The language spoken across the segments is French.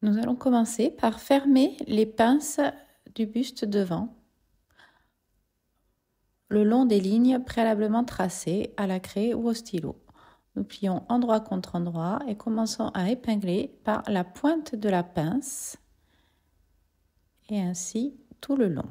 Nous allons commencer par fermer les pinces du buste devant le long des lignes préalablement tracées à la craie ou au stylo. Nous plions endroit contre endroit et commençons à épingler par la pointe de la pince et ainsi tout le long.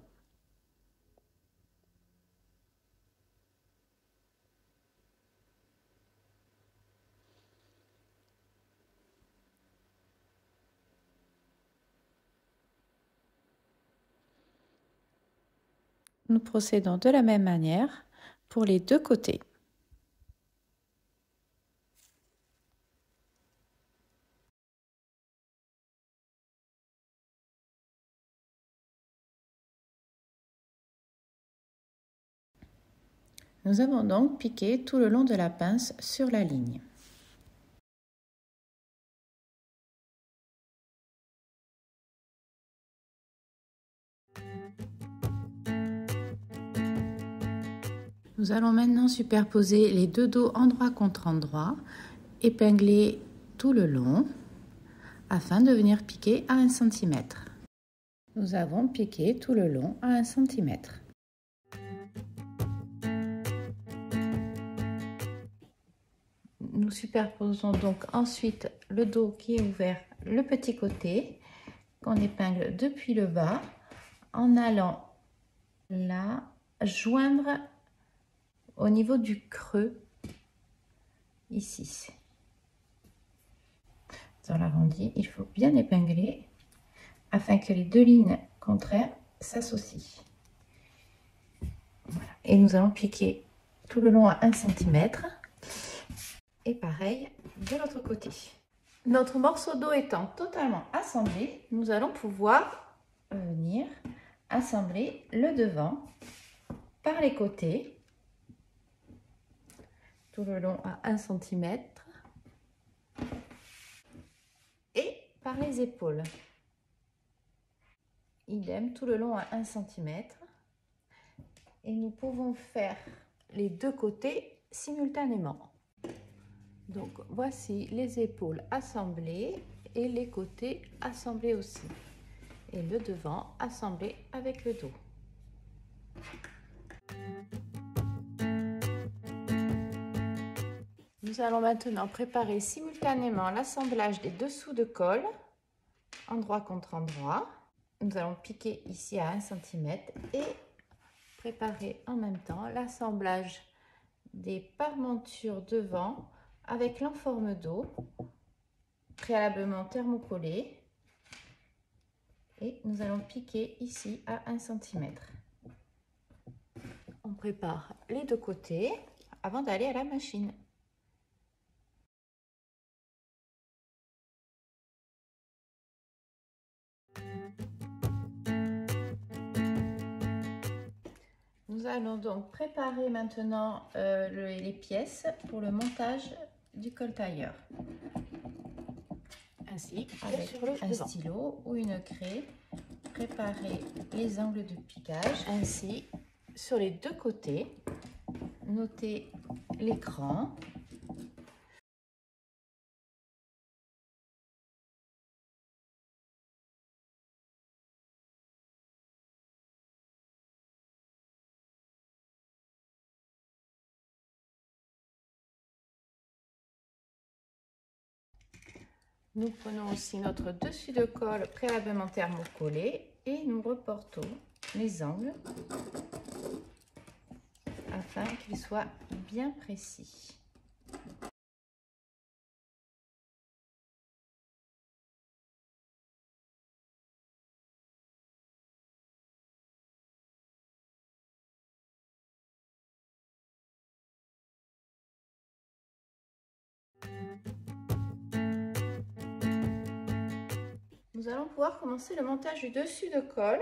Nous procédons de la même manière pour les deux côtés. Nous avons donc piqué tout le long de la pince sur la ligne. Nous allons maintenant superposer les deux dos endroit contre endroit, épingler tout le long afin de venir piquer à 1 cm. Nous avons piqué tout le long à 1 cm. Nous superposons donc ensuite le dos qui est ouvert, le petit côté, qu'on épingle depuis le bas, en allant là joindre au niveau du creux, ici. Dans l'arrondi, il faut bien épingler afin que les deux lignes contraires s'associent. Voilà. Et nous allons piquer tout le long à 1 cm. Et pareil de l'autre côté. Notre morceau dos étant totalement assemblé, nous allons pouvoir venir assembler le devant par les côtés, tout le long à 1 cm, et par les épaules. Idem, tout le long à 1 cm. Et nous pouvons faire les deux côtés simultanément. Donc voici les épaules assemblées et les côtés assemblés aussi. Et le devant assemblé avec le dos. Nous allons maintenant préparer simultanément l'assemblage des dessous de col, endroit contre endroit. Nous allons piquer ici à 1 cm et préparer en même temps l'assemblage des parmentures devant avec l'enforme dos, préalablement thermocollé, et nous allons piquer ici à 1 cm. On prépare les deux côtés avant d'aller à la machine. Nous allons donc préparer maintenant les pièces pour le montage du col tailleur. Ainsi, avec un stylo ou une craie, préparer les angles de piquage. Ainsi, sur les deux côtés, notez l'écran. Nous prenons aussi notre dessus de col préalablement thermocollé et nous reportons les angles afin qu'ils soient bien précis. Nous allons pouvoir commencer le montage du dessus de col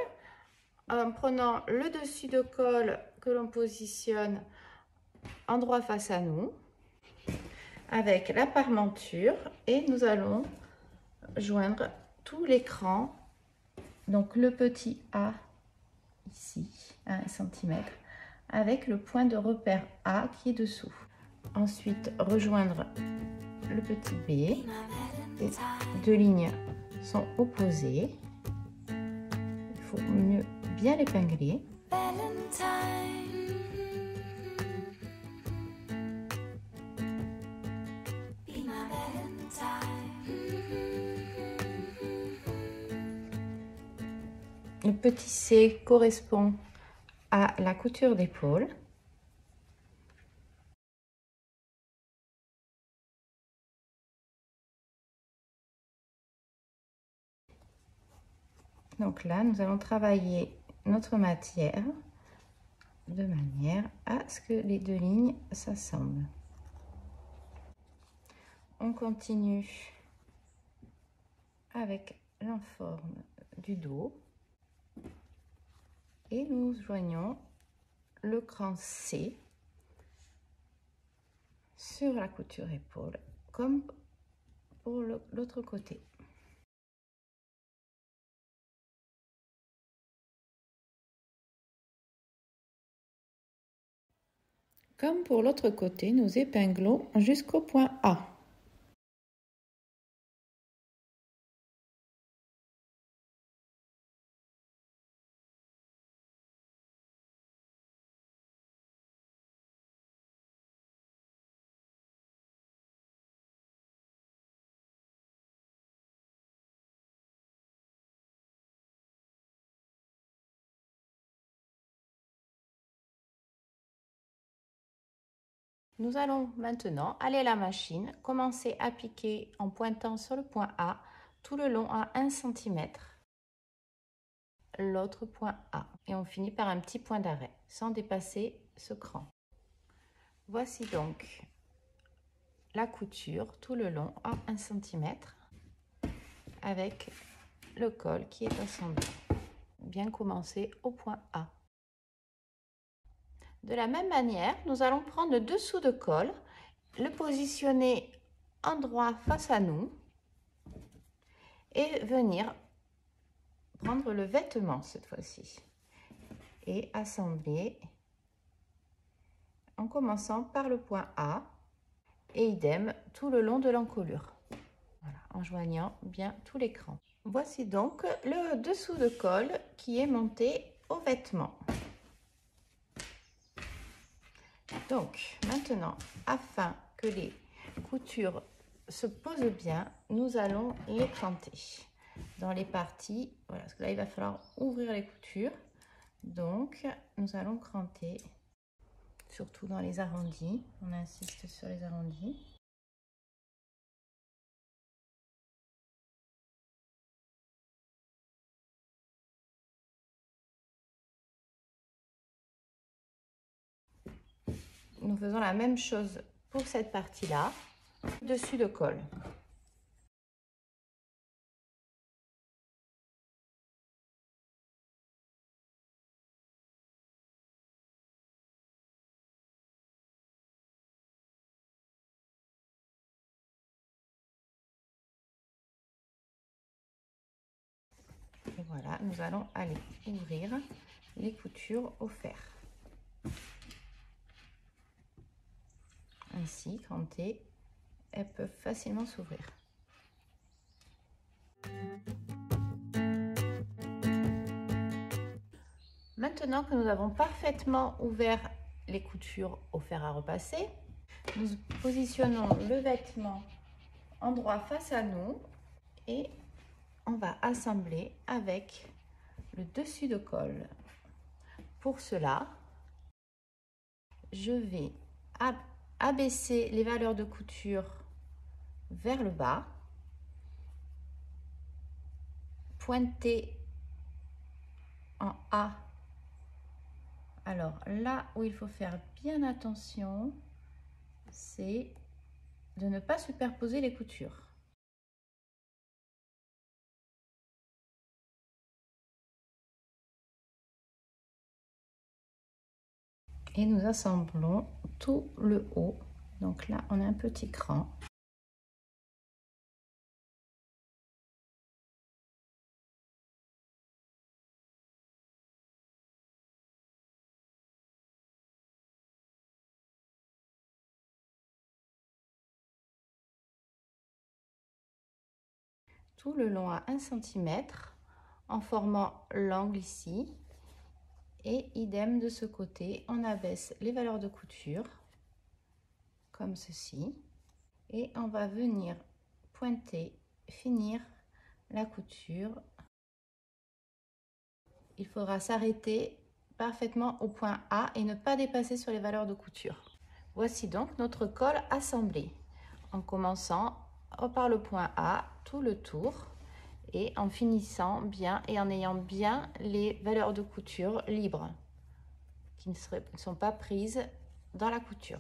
en prenant le dessus de col que l'on positionne endroit face à nous avec la parmenture et nous allons joindre tout l'écran, donc le petit A ici à 1 cm avec le point de repère A qui est dessous. Ensuite rejoindre le petit B et deux lignes sont opposés. Il faut mieux bien l'épingler. Le petit C correspond à la couture d'épaule. Donc là, nous allons travailler notre matière de manière à ce que les deux lignes s'assemblent. On continue avec l'informe du dos et nous joignons le cran C sur la couture épaule comme pour l'autre côté. Comme pour l'autre côté, nous épinglons jusqu'au point A. Nous allons maintenant aller à la machine, commencer à piquer en pointant sur le point A tout le long à 1 cm. L'autre point A. Et on finit par un petit point d'arrêt, sans dépasser ce cran. Voici donc la couture tout le long à 1 cm avec le col qui est assemblé. Bien commencer au point A. De la même manière, nous allons prendre le dessous de col, le positionner endroit face à nous et venir prendre le vêtement cette fois-ci et assembler en commençant par le point A et idem tout le long de l'encolure. Voilà, en joignant bien tout l'écran. Voici donc le dessous de col qui est monté au vêtement. Donc maintenant, afin que les coutures se posent bien, nous allons les cranter dans les parties. Voilà, parce que là il va falloir ouvrir les coutures. Donc nous allons cranter surtout dans les arrondis. On insiste sur les arrondis. Nous faisons la même chose pour cette partie-là, dessus de col. Et voilà, nous allons aller ouvrir les coutures au fer. Ainsi, crantées, elles peuvent facilement s'ouvrir. Maintenant que nous avons parfaitement ouvert les coutures au fer à repasser, nous positionnons le vêtement endroit face à nous et on va assembler avec le dessus de col. Pour cela, je vais abaisser les valeurs de couture vers le bas, pointer en A. Alors là où il faut faire bien attention, c'est de ne pas superposer les coutures. Et nous assemblons tout le haut. Donc là, on a un petit cran. tout le long à 1 cm en formant l'angle ici. Et idem de ce côté, on abaisse les valeurs de couture comme ceci. Et on va venir pointer, finir la couture. Il faudra s'arrêter parfaitement au point A et ne pas dépasser sur les valeurs de couture. Voici donc notre col assemblé, en commençant par le point A tout le tour et en finissant bien et en ayant bien les valeurs de couture libres qui ne sont pas prises dans la couture.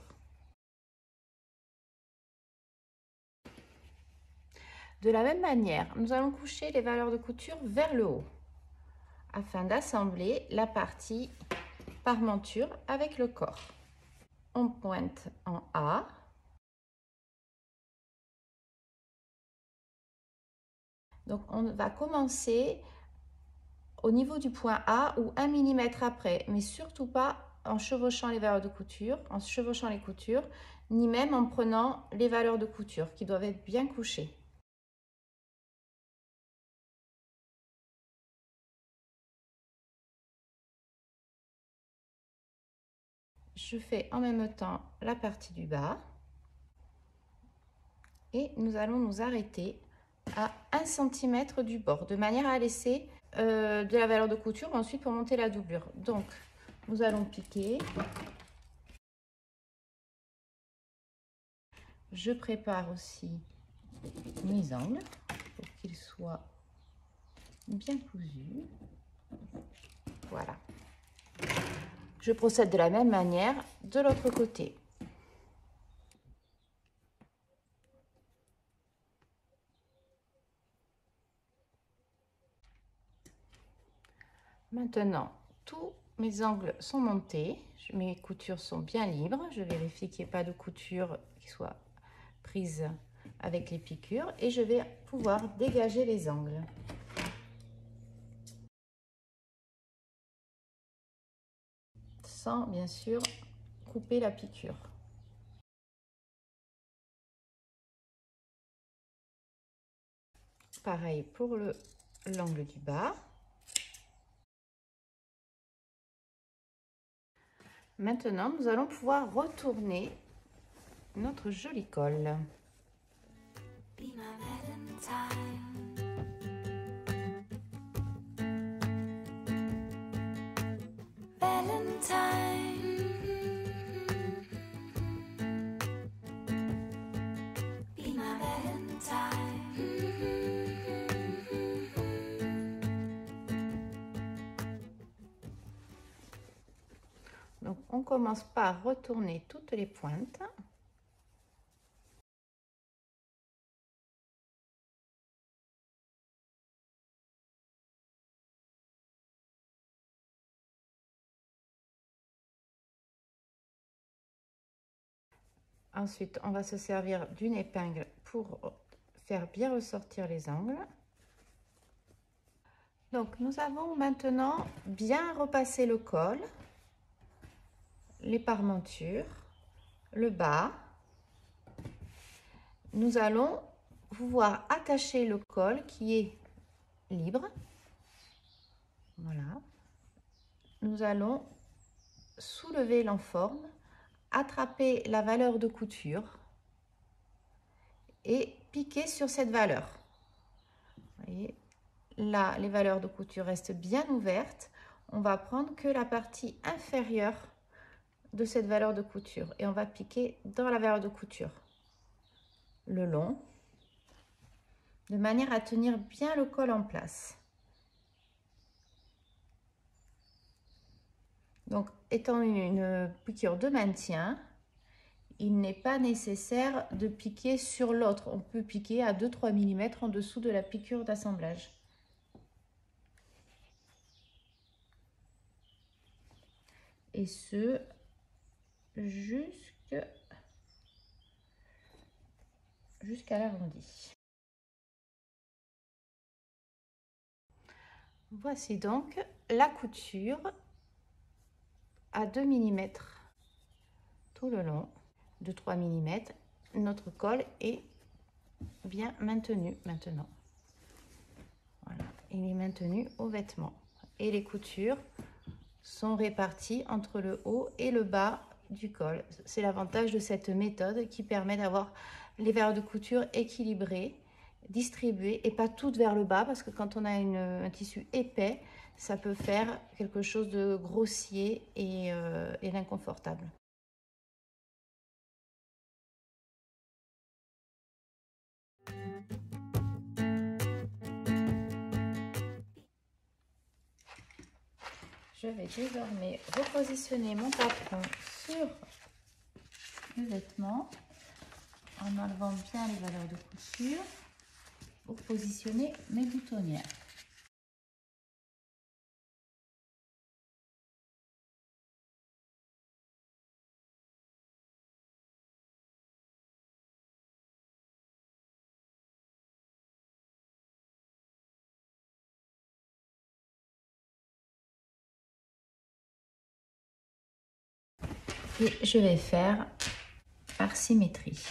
De la même manière, nous allons coucher les valeurs de couture vers le haut afin d'assembler la partie parmenture avec le corps. On pointe en A. Donc on va commencer au niveau du point A ou 1 mm après, mais surtout pas en chevauchant les valeurs de couture, en chevauchant les coutures, ni même en prenant les valeurs de couture qui doivent être bien couchées. Je fais en même temps la partie du bas et nous allons nous arrêter à 1 cm du bord de manière à laisser de la valeur de couture ensuite pour monter la doublure. Donc nous allons piquer. Je prépare aussi mes angles pour qu'ils soient bien cousus. Voilà. Je procède de la même manière de l'autre côté. Maintenant, tous mes angles sont montés, mes coutures sont bien libres. Je vérifie qu'il n'y ait pas de couture qui soit prise avec les piqûres et je vais pouvoir dégager les angles. Sans bien sûr couper la piqûre. Pareil pour l'angle du bas. Maintenant, nous allons pouvoir retourner notre joli col. Donc, on commence par retourner toutes les pointes. Ensuite, on va se servir d'une épingle pour faire bien ressortir les angles. Donc, nous avons maintenant bien repassé le col, les parmentures, le bas. Nous allons pouvoir attacher le col qui est libre. Voilà. Nous allons soulever l'enforme, attraper la valeur de couture et piquer sur cette valeur. Vous voyez, là, les valeurs de couture restent bien ouvertes. On va prendre que la partie inférieure de cette valeur de couture et on va piquer dans la valeur de couture le long de manière à tenir bien le col en place. Donc, étant une piqûre de maintien, il n'est pas nécessaire de piquer sur l'autre. On peut piquer à 2-3 mm en dessous de la piqûre d'assemblage. Et ce, jusqu'à l'arrondi. Voici donc la couture à 2 mm tout le long, de 3 mm. Notre col est bien maintenu maintenant. il est maintenu au vêtement. Et les coutures sont réparties entre le haut et le bas du col. C'est l'avantage de cette méthode qui permet d'avoir les verres de couture équilibrés, distribués et pas toutes vers le bas, parce que quand on a un tissu épais, ça peut faire quelque chose de grossier et d'inconfortable. Je vais désormais repositionner mon patron sur le vêtement en enlevant bien les valeurs de couture pour positionner mes boutonnières. Et je vais faire par symétrie.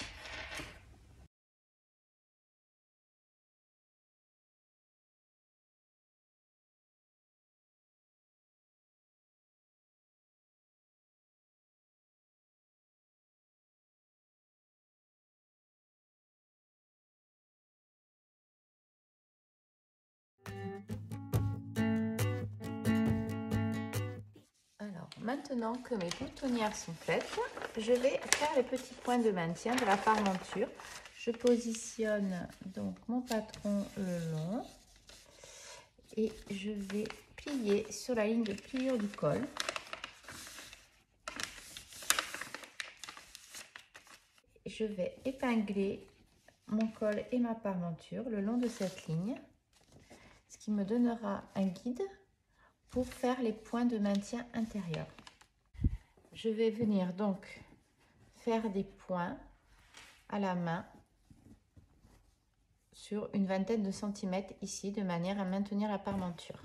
Alors, maintenant que mes boutonnières sont faites, je vais faire les petits points de maintien de la parmenture. Je positionne donc mon patron le long et je vais plier sur la ligne de pliure du col. Je vais épingler mon col et ma parmenture le long de cette ligne, ce qui me donnera un guide pour faire les points de maintien intérieur. Je vais venir donc faire des points à la main sur une vingtaine de centimètres ici, de manière à maintenir la parmenture.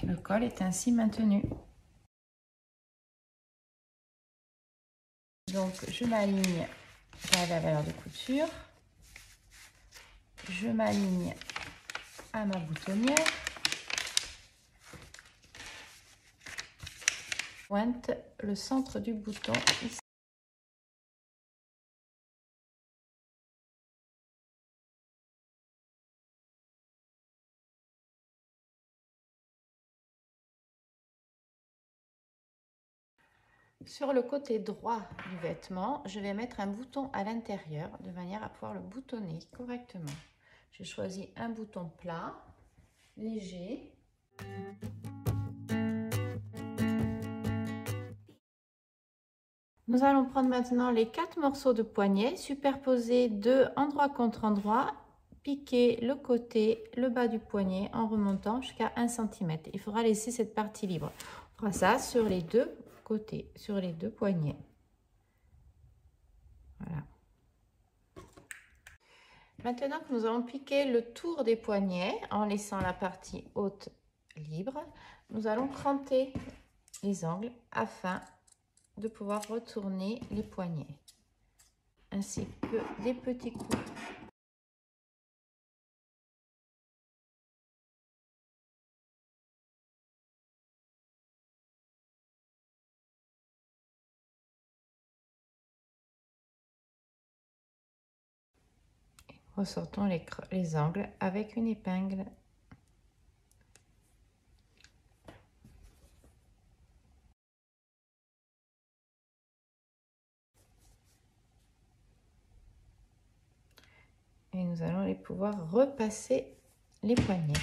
Le col est ainsi maintenu. Donc je m'aligne à la valeur de couture, je m'aligne à ma boutonnière, pointe le centre du bouton ici. Sur le côté droit du vêtement, je vais mettre un bouton à l'intérieur de manière à pouvoir le boutonner correctement. Je choisis un bouton plat, léger. Nous allons prendre maintenant les 4 morceaux de poignet, superposer deux endroit contre endroit, piquer le côté, le bas du poignet en remontant jusqu'à 1 cm. Il faudra laisser cette partie libre. On fera ça sur les deux côtés, sur les deux poignets. Voilà. Maintenant que nous avons piqué le tour des poignets en laissant la partie haute libre, nous allons cranter les angles afin de pouvoir retourner les poignets, ainsi que des petits coups. Ressortons les angles avec une épingle. Et nous allons les pouvoir repasser les poignets.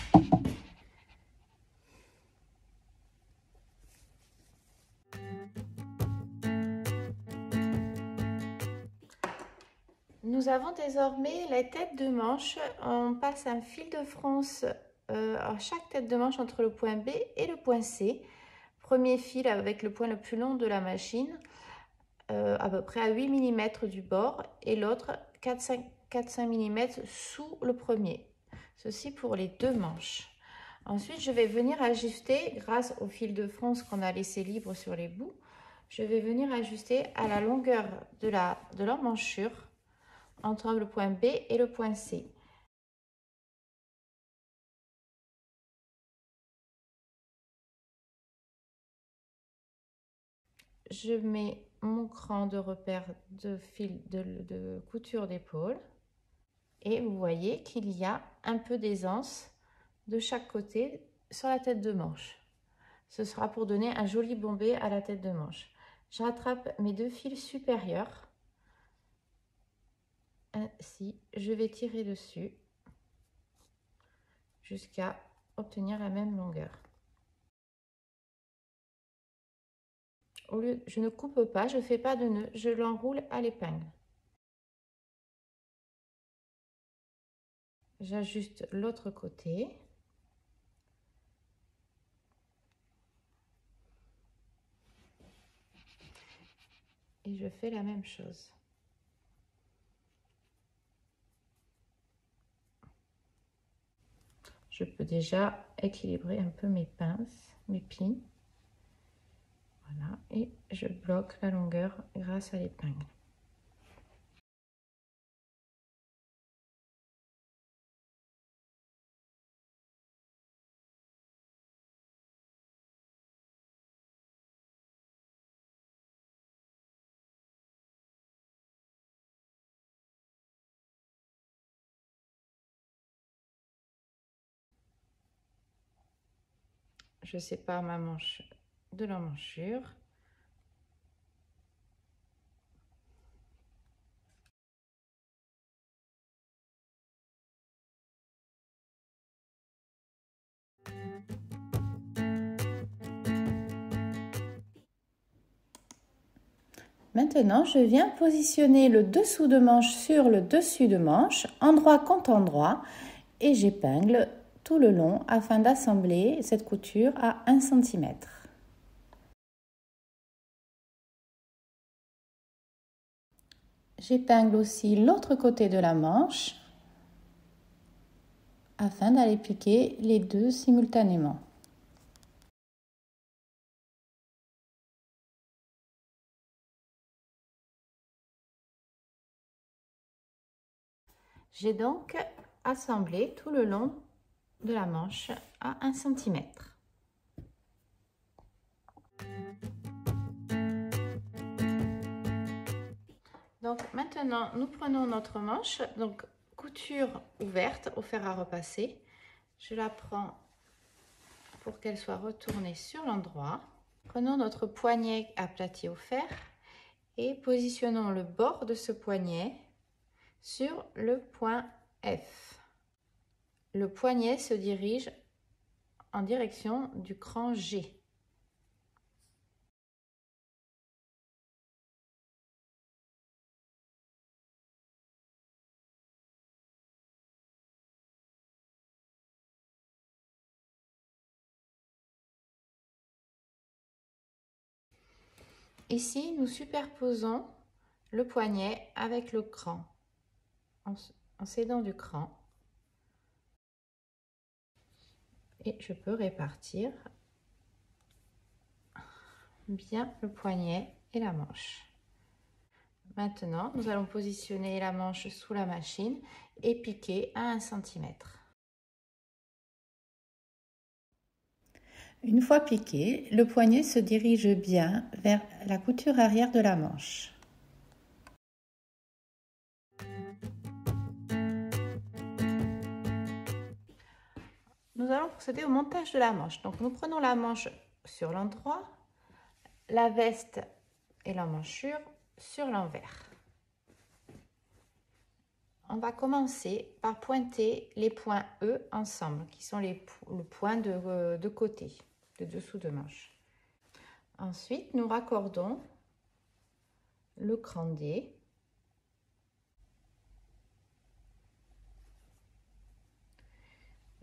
Nous avons désormais les têtes de manche. On passe un fil de France à chaque tête de manche entre le point B et le point C. Premier fil avec le point le plus long de la machine, à peu près à 8 mm du bord, et l'autre 4-5 mm sous le premier. Ceci pour les deux manches. Ensuite, je vais venir ajuster, grâce au fil de France qu'on a laissé libre sur les bouts, je vais venir ajuster à la longueur de l'emmanchure entre le point B et le point C. Je mets mon cran de repère de fil de couture d'épaule et vous voyez qu'il y a un peu d'aisance de chaque côté sur la tête de manche. Ce sera pour donner un joli bombé à la tête de manche. Je rattrape mes deux fils supérieurs. Ainsi, je vais tirer dessus jusqu'à obtenir la même longueur. Au lieu, je ne coupe pas, je ne fais pas de nœud, je l'enroule à l'épingle. J'ajuste l'autre côté. Et je fais la même chose. Je peux déjà équilibrer un peu mes pinces, mes plis. Voilà, et je bloque la longueur grâce à l'épingle. Je sépare ma manche de l'emmanchure. Maintenant, je viens positionner le dessous de manche sur le dessus de manche, endroit contre endroit, et j'épingle tout le long afin d'assembler cette couture à 1 cm. J'épingle aussi l'autre côté de la manche afin d'aller piquer les deux simultanément. J'ai donc assemblé tout le long de la manche à 1 cm. Donc maintenant, nous prenons notre manche, donc couture ouverte au fer à repasser. Je la prends pour qu'elle soit retournée sur l'endroit. Prenons notre poignet aplati au fer et positionnons le bord de ce poignet sur le point F. Le poignet se dirige en direction du cran G. Ici, nous superposons le poignet avec le cran en s'aidant du cran. Et je peux répartir bien le poignet et la manche. Maintenant, nous allons positionner la manche sous la machine et piquer à 1 cm. Une fois piqué, le poignet se dirige bien vers la couture arrière de la manche. Nous allons procéder au montage de la manche. Donc nous prenons la manche sur l'endroit, la veste et l'emmanchure sur l'envers. on va commencer par pointer les points E ensemble, qui sont le point de côté, de dessous de manche. Ensuite, nous raccordons le cran D.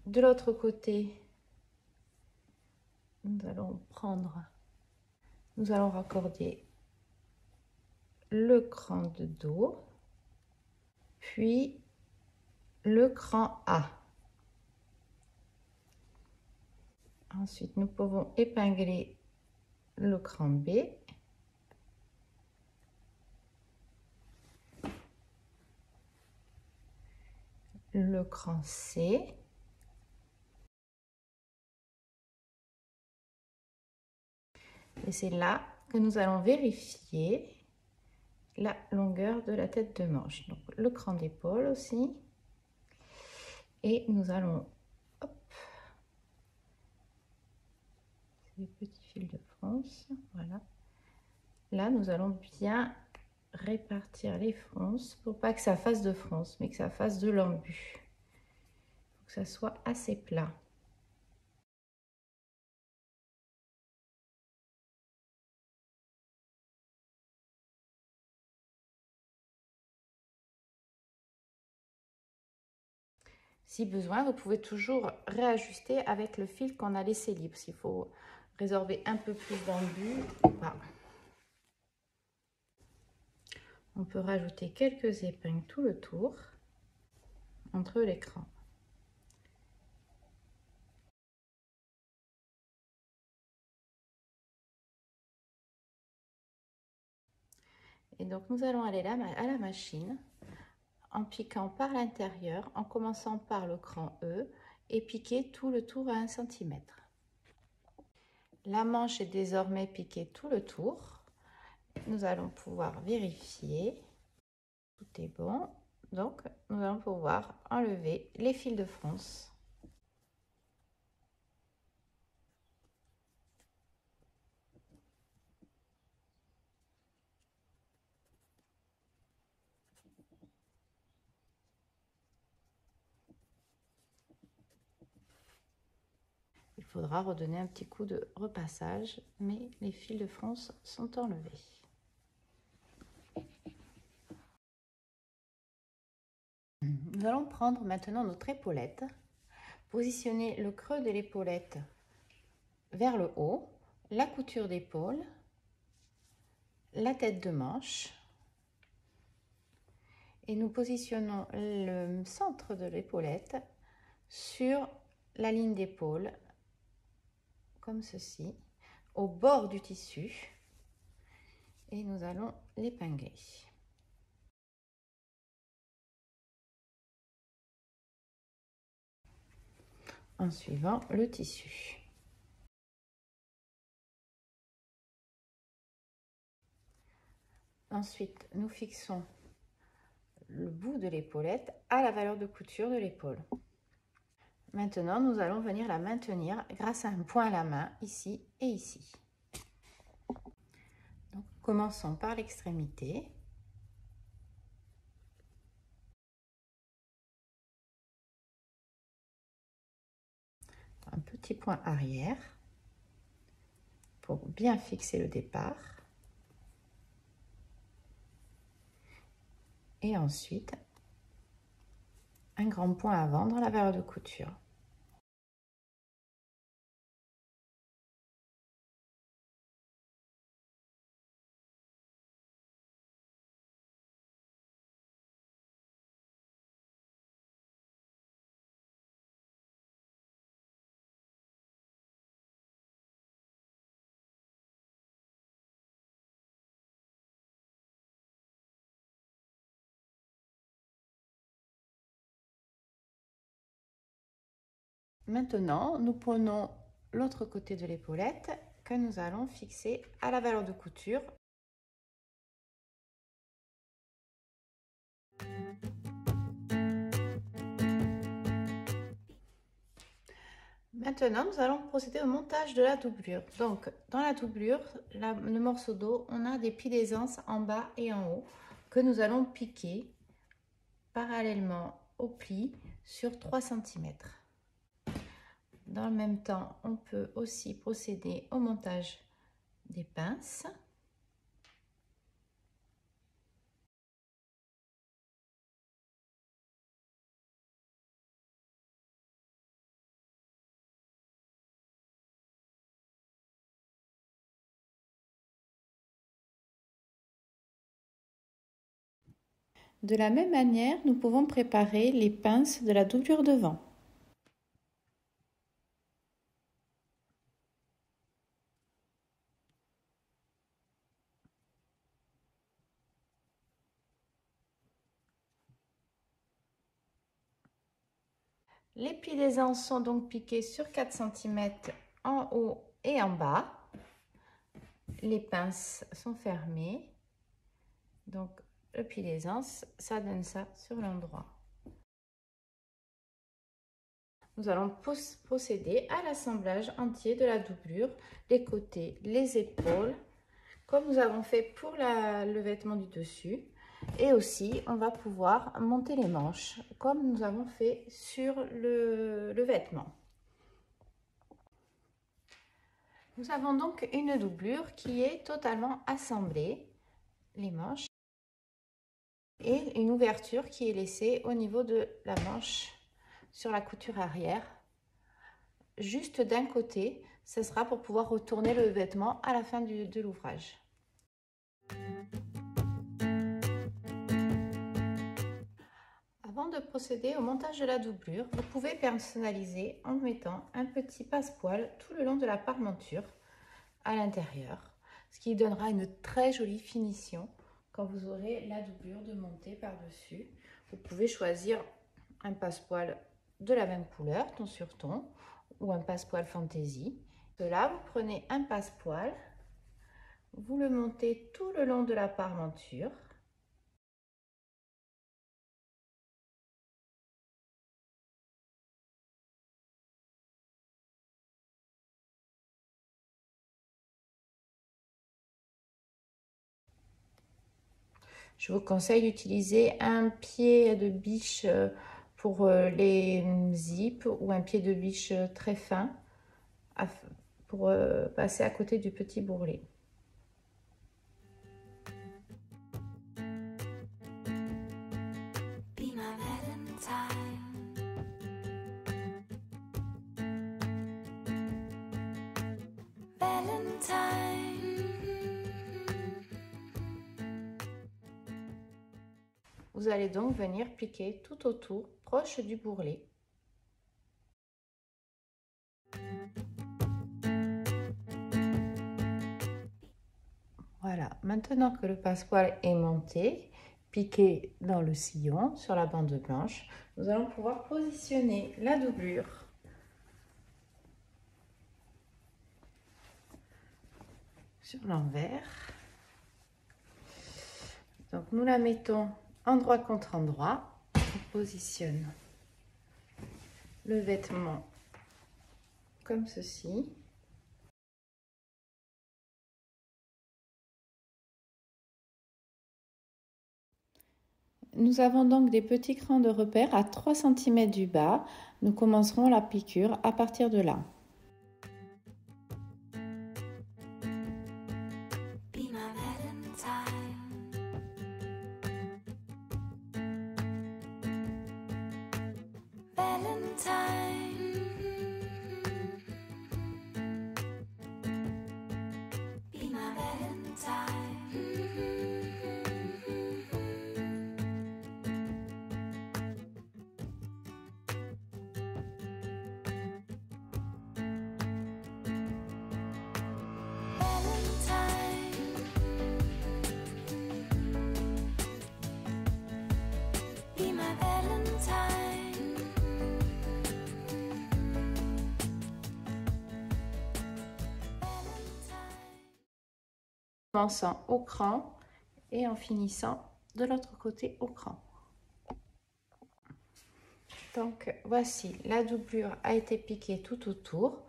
De l'autre côté, nous allons raccorder le cran de Do, puis le cran A. Ensuite, nous pouvons épingler le cran B. Le cran C. Et c'est là que nous allons vérifier la longueur de la tête de manche. Donc le cran d'épaule aussi. Et nous allons, hop, ces petits fils de fronce, voilà. Là, nous allons bien répartir les fronces pour pas que ça fasse de fronce, mais que ça fasse de l'embu. Il faut que ça soit assez plat. Si besoin, vous pouvez toujours réajuster avec le fil qu'on a laissé libre. S'il faut résorber un peu plus d'embu ou pas. On peut rajouter quelques épingles tout le tour entre les crans. Et donc nous allons aller là à la machine en piquant par l'intérieur, en commençant par le cran E et piquer tout le tour à 1 cm. La manche est désormais piquée tout le tour. Nous allons pouvoir vérifier. Tout est bon. Donc, nous allons pouvoir enlever les fils de fronce. Il faudra redonner un petit coup de repassage, mais les fils de fronce sont enlevés. Nous allons prendre maintenant notre épaulette, positionner le creux de l'épaulette vers le haut, la couture d'épaule, la tête de manche, et nous positionnons le centre de l'épaulette sur la ligne d'épaule, comme ceci, au bord du tissu, et nous allons l'épingler. En suivant le tissu. Ensuite, nous fixons le bout de l'épaulette à la valeur de couture de l'épaule. Maintenant, nous allons venir la maintenir grâce à un point à la main, ici et ici. Donc, commençons par l'extrémité. Un petit point arrière pour bien fixer le départ. Et ensuite, un grand point avant dans la valeur de couture. Maintenant, nous prenons l'autre côté de l'épaulette que nous allons fixer à la valeur de couture. Maintenant, nous allons procéder au montage de la doublure. Donc, dans la doublure, le morceau d'eau, on a des plis d'aisance en bas et en haut que nous allons piquer parallèlement au pli sur 3 cm. Dans le même temps, on peut aussi procéder au montage des pinces. De la même manière, nous pouvons préparer les pinces de la doublure devant. Les plis d'aisance sont donc piqués sur 4 cm en haut et en bas. Les pinces sont fermées. Donc le pli d'aisance, ça donne ça sur l'endroit. Nous allons procéder à l'assemblage entier de la doublure, les côtés, les épaules, comme nous avons fait pour le vêtement du dessus. Et aussi, on va pouvoir monter les manches, comme nous avons fait sur le vêtement. Nous avons donc une doublure qui est totalement assemblée, les manches, et une ouverture qui est laissée au niveau de la manche sur la couture arrière, juste d'un côté. Ce sera pour pouvoir retourner le vêtement à la fin de l'ouvrage. Avant de procéder au montage de la doublure, vous pouvez personnaliser en mettant un petit passepoil tout le long de la parmenture à l'intérieur, ce qui donnera une très jolie finition quand vous aurez la doublure de monter par-dessus. Vous pouvez choisir un passepoil de la même couleur, ton sur ton, ou un passepoil fantaisie. De là, vous prenez un passepoil, vous le montez tout le long de la parmenture. Je vous conseille d'utiliser un pied de biche pour les zips ou un pied de biche très fin pour passer à côté du petit bourrelet. Vous allez donc venir piquer tout autour, proche du bourrelet. Voilà, maintenant que le passepoil est monté, piqué dans le sillon, sur la bande blanche, nous allons pouvoir positionner la doublure sur l'envers. Donc nous la mettons endroit contre endroit. On positionne le vêtement comme ceci. Nous avons donc des petits crans de repère à 3 cm du bas. Nous commencerons la piqûre à partir de là. En commençant au cran et en finissant de l'autre côté au cran. Donc voici, la doublure a été piquée tout autour.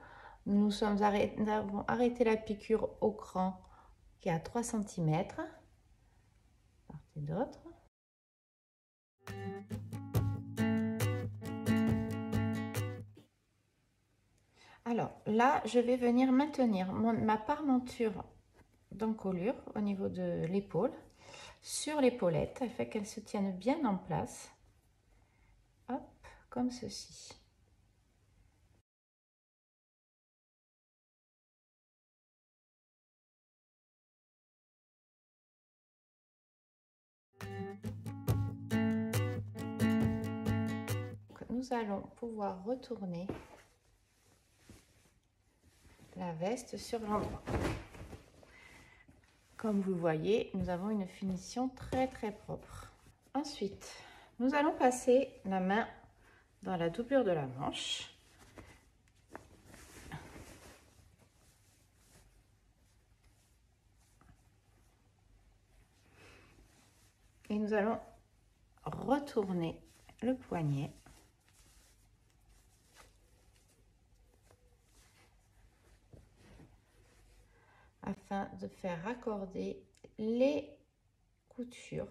Nous avons arrêté la piqûre au cran qui est à 3 cm, part et d'autre. Alors là, je vais venir maintenir ma parmenture d'encolure au niveau de l'épaule sur l'épaulette afin qu'elle se tienne bien en place. Hop, comme ceci. Nous allons pouvoir retourner la veste sur l'endroit. Comme vous voyez, nous avons une finition très propre. Ensuite, nous allons passer la main dans la doublure de la manche. Et nous allons retourner le poignet. Afin de faire raccorder les coutures.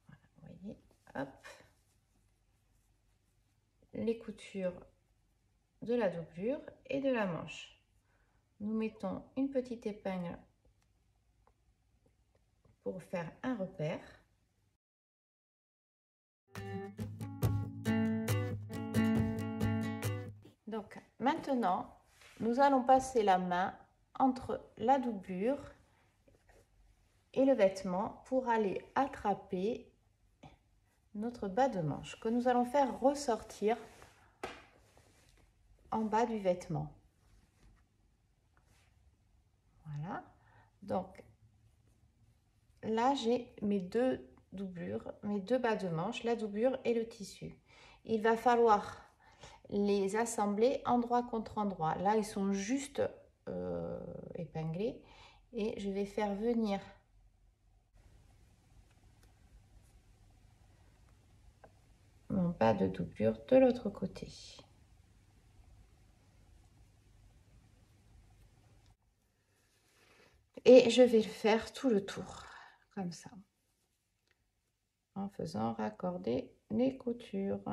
Voilà, vous voyez, hop, les coutures de la doublure et de la manche. Nous mettons une petite épingle pour faire un repère. Donc maintenant, nous allons passer la main entre la doublure et le vêtement pour aller attraper notre bas de manche que nous allons faire ressortir en bas du vêtement. Voilà, donc là j'ai mes deux doublures, mes deux bas de manche, la doublure et le tissu. Il va falloir les assembler endroit contre endroit. Là ils sont juste épinglés et je vais faire venir mon bas de doublure de l'autre côté. Et je vais le faire tout le tour, comme ça, en faisant raccorder les coutures.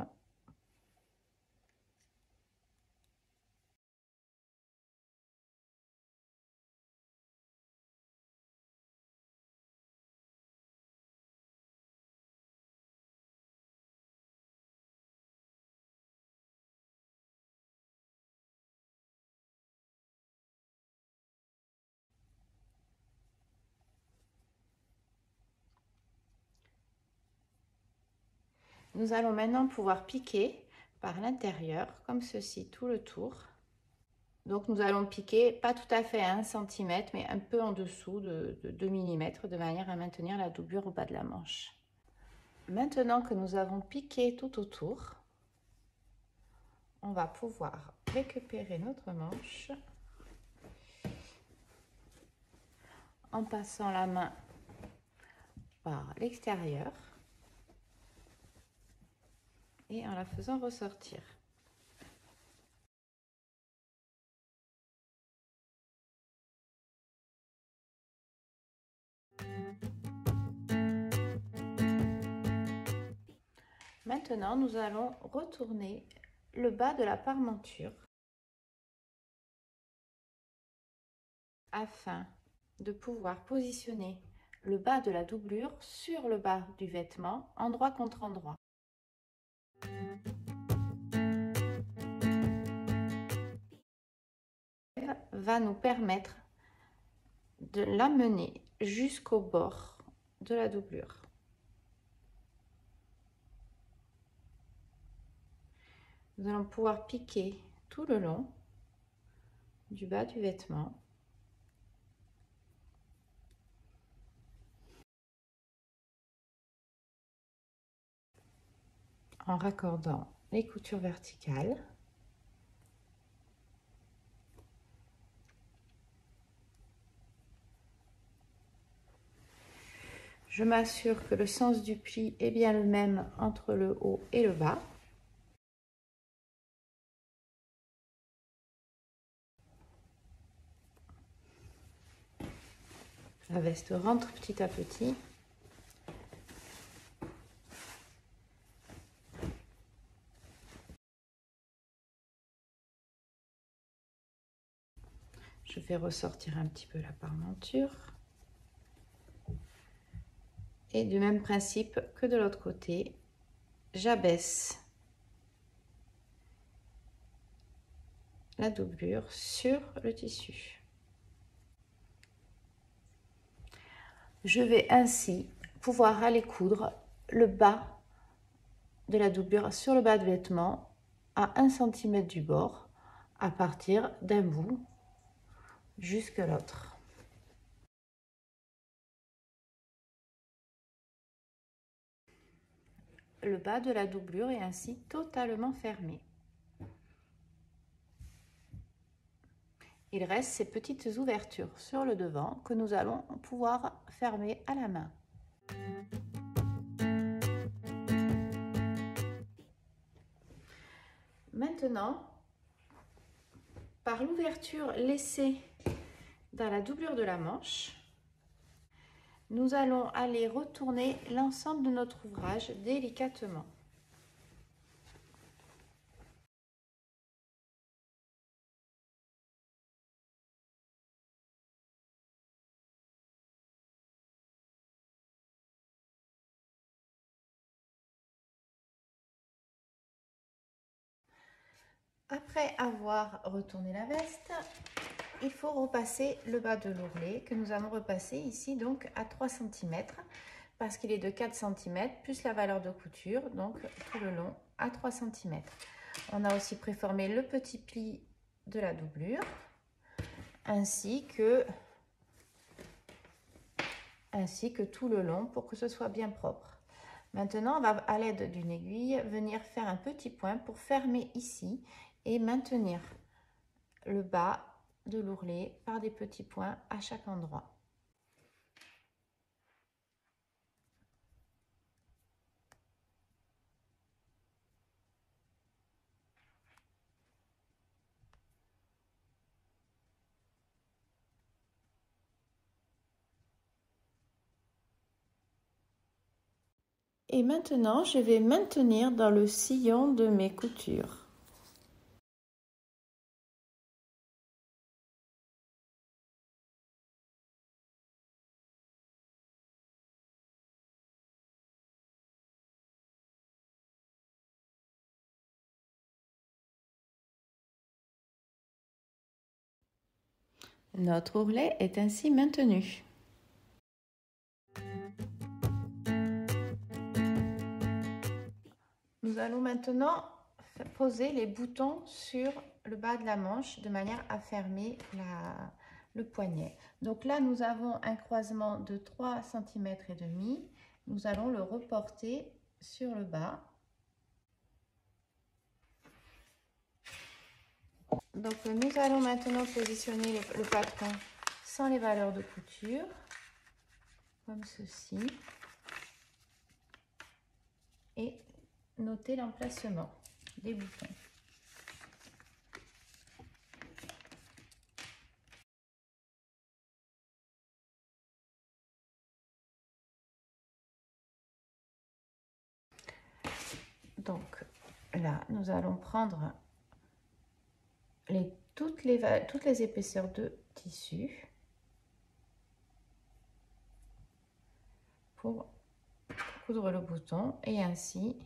Nous allons maintenant pouvoir piquer par l'intérieur, comme ceci, tout le tour. Donc nous allons piquer, pas tout à fait à 1 cm, mais un peu en dessous de 2 mm, de manière à maintenir la doublure au bas de la manche. Maintenant que nous avons piqué tout autour, on va pouvoir récupérer notre manche en passant la main par l'extérieur et en la faisant ressortir. Maintenant, nous allons retourner le bas de la parmenture afin de pouvoir positionner le bas de la doublure sur le bas du vêtement, endroit contre endroit. Va nous permettre de l'amener jusqu'au bord de la doublure. Nous allons pouvoir piquer tout le long du bas du vêtement. En raccordant les coutures verticales. Je m'assure que le sens du pli est bien le même entre le haut et le bas. La veste rentre petit à petit. Je vais ressortir un petit peu la parmenture. Et du même principe que de l'autre côté, j'abaisse la doublure sur le tissu. Je vais ainsi pouvoir aller coudre le bas de la doublure sur le bas de vêtement à 1 cm du bord à partir d'un bout jusqu'à l'autre. Le bas de la doublure est ainsi totalement fermé. Il reste ces petites ouvertures sur le devant que nous allons pouvoir fermer à la main. Maintenant, par l'ouverture laissée dans la doublure de la manche, nous allons aller retourner l'ensemble de notre ouvrage délicatement. Après avoir retourné la veste, il faut repasser le bas de l'ourlet que nous allons repasser ici donc à 3 cm parce qu'il est de 4 cm plus la valeur de couture, donc tout le long à 3 cm. On a aussi préformé le petit pli de la doublure ainsi que tout le long pour que ce soit bien propre. Maintenant, on va à l'aide d'une aiguille venir faire un petit point pour fermer ici et maintenir le bas de l'ourlet par des petits points à chaque endroit. Et maintenant, je vais maintenir dans le sillon de mes coutures. Notre ourlet est ainsi maintenu. Nous allons maintenant poser les boutons sur le bas de la manche de manière à fermer le poignet. Donc là, nous avons un croisement de 3 cm et demi. Nous allons le reporter sur le bas. Donc nous allons maintenant positionner le patron sans les valeurs de couture, comme ceci, et noter l'emplacement des boutons. Donc là, nous allons prendre toutes les épaisseurs de tissu pour coudre le bouton et ainsi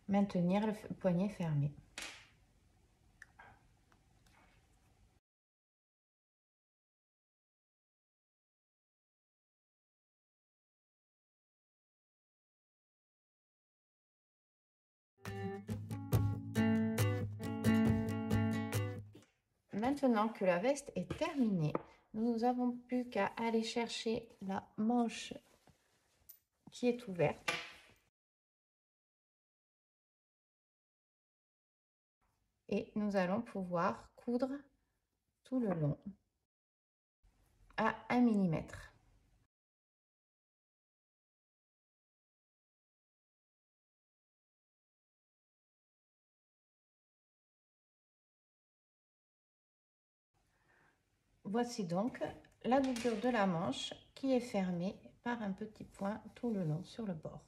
maintenir le poignet fermé. Maintenant que la veste est terminée, nous n'avons plus qu'à aller chercher la manche qui est ouverte. Et nous allons pouvoir coudre tout le long à 1 mm. Voici donc la doublure de la manche qui est fermée par un petit point tout le long sur le bord.